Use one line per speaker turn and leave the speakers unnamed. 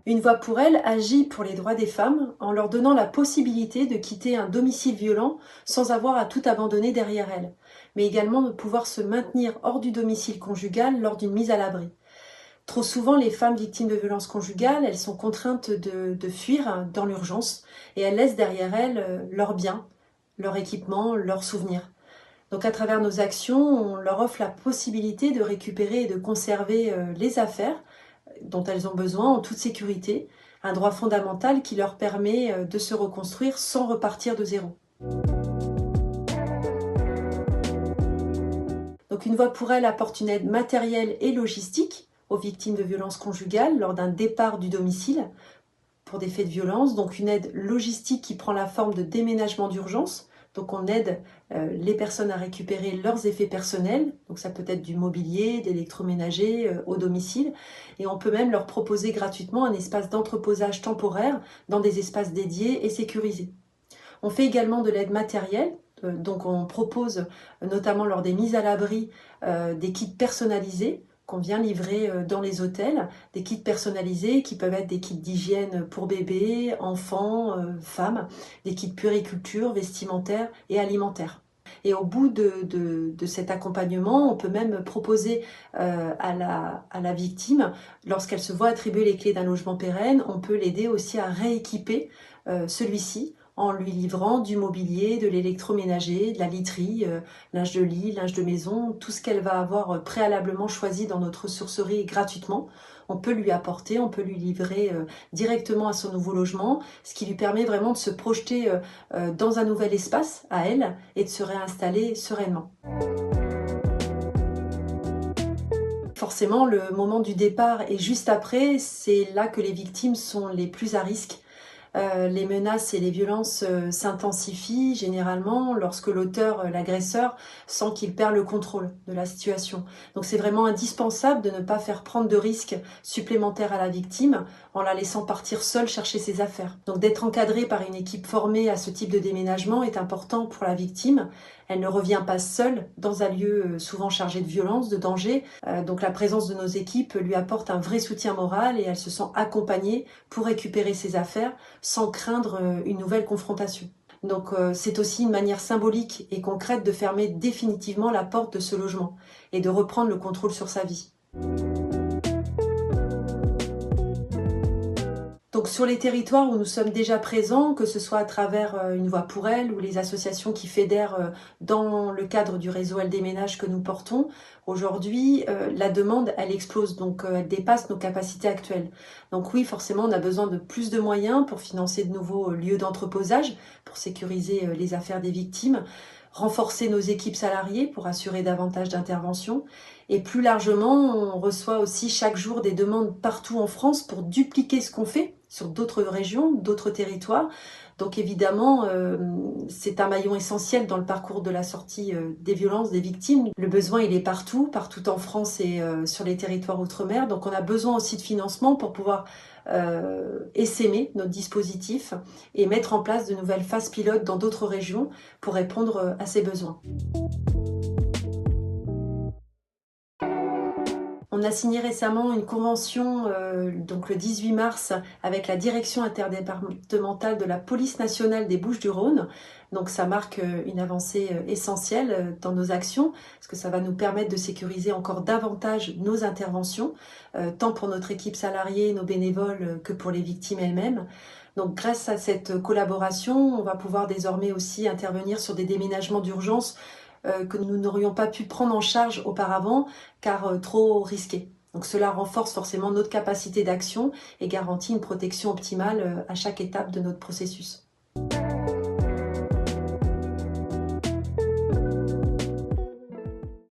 Une voix pour elle agit pour les droits des femmes en leur donnant la possibilité de quitter un domicile violent sans avoir à tout abandonner derrière elle, mais également de pouvoir se maintenir hors du domicile conjugal lors d'une mise à l'abri. Trop souvent, les femmes victimes de violences conjugales, elles sont contraintes de fuir dans l'urgence et elles laissent derrière elles leurs biens, leur équipement, leurs souvenirs. Donc à travers nos actions, on leur offre la possibilité de récupérer et de conserver les affaires dont elles ont besoin en toute sécurité, un droit fondamental qui leur permet de se reconstruire sans repartir de zéro. Donc une voix pour elle apporte une aide matérielle et logistique aux victimes de violences conjugales lors d'un départ du domicile pour des faits de violence, donc une aide logistique qui prend la forme de déménagement d'urgence. Donc on aide les personnes à récupérer leurs effets personnels, donc ça peut être du mobilier, d'électroménager au domicile, et on peut même leur proposer gratuitement un espace d'entreposage temporaire dans des espaces dédiés et sécurisés. On fait également de l'aide matérielle, donc on propose notamment lors des mises à l'abri des kits personnalisés qu'on vient livrer dans les hôtels, des kits personnalisés qui peuvent être des kits d'hygiène pour bébés, enfants, femmes, des kits puériculture, vestimentaires et alimentaires. Et au bout de cet accompagnement, on peut même proposer à la victime, lorsqu'elle se voit attribuer les clés d'un logement pérenne, on peut l'aider aussi à rééquiper celui-ci en lui livrant du mobilier, de l'électroménager, de la literie, linge de lit, linge de maison, tout ce qu'elle va avoir préalablement choisi dans notre ressourcerie gratuitement. On peut lui apporter, on peut lui livrer directement à son nouveau logement, ce qui lui permet vraiment de se projeter dans un nouvel espace à elle et de se réinstaller sereinement. Forcément, le moment du départ et juste après, c'est là que les victimes sont les plus à risque. Les menaces et les violences s'intensifient généralement lorsque l'auteur, l'agresseur, sent qu'il perd le contrôle de la situation. Donc c'est vraiment indispensable de ne pas faire prendre de risques supplémentaires à la victime en la laissant partir seule chercher ses affaires. Donc d'être encadrée par une équipe formée à ce type de déménagement est important pour la victime. Elle ne revient pas seule dans un lieu souvent chargé de violence, de danger. Donc la présence de nos équipes lui apporte un vrai soutien moral et elle se sent accompagnée pour récupérer ses affaires sans craindre une nouvelle confrontation. Donc c'est aussi une manière symbolique et concrète de fermer définitivement la porte de ce logement et de reprendre le contrôle sur sa vie. Donc sur les territoires où nous sommes déjà présents, que ce soit à travers une voix pour elle ou les associations qui fédèrent dans le cadre du réseau Elle Déménage que nous portons, aujourd'hui la demande elle explose, donc elle dépasse nos capacités actuelles. Donc oui, forcément on a besoin de plus de moyens pour financer de nouveaux lieux d'entreposage, pour sécuriser les affaires des victimes, renforcer nos équipes salariées pour assurer davantage d'interventions. Et plus largement, on reçoit aussi chaque jour des demandes partout en France pour dupliquer ce qu'on fait sur d'autres régions, d'autres territoires. Donc évidemment, c'est un maillon essentiel dans le parcours de la sortie des violences, des victimes. Le besoin, il est partout, partout en France et sur les territoires outre-mer. Donc on a besoin aussi de financement pour pouvoir essaimer notre dispositif et mettre en place de nouvelles phases pilotes dans d'autres régions pour répondre à ces besoins. On a signé récemment une convention, donc le 18 mars, avec la direction interdépartementale de la police nationale des Bouches-du-Rhône. Donc ça marque une avancée essentielle dans nos actions, parce que ça va nous permettre de sécuriser encore davantage nos interventions, tant pour notre équipe salariée, nos bénévoles, que pour les victimes elles-mêmes. Donc grâce à cette collaboration, on va pouvoir désormais aussi intervenir sur des déménagements d'urgence que nous n'aurions pas pu prendre en charge auparavant car trop risqués. Donc cela renforce forcément notre capacité d'action et garantit une protection optimale à chaque étape de notre processus.